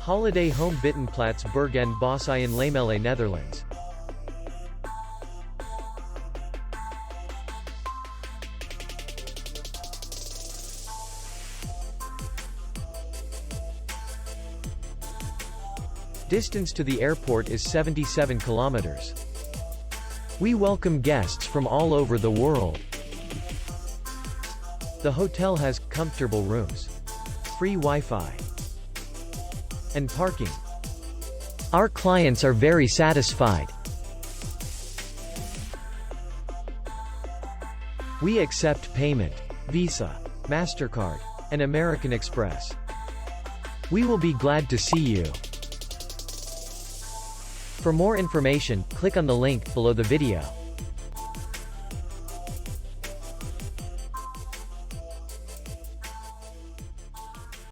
Holiday home Buitenplaats Berg en Bossy in Lemele, Netherlands. Distance to the airport is 77 kilometers. We welcome guests from all over the world. The hotel has comfortable rooms, free Wi-Fi, and parking. Our clients are very satisfied. We accept payment, Visa, MasterCard, and American Express. We will be glad to see you. For more information, click on the link below the video.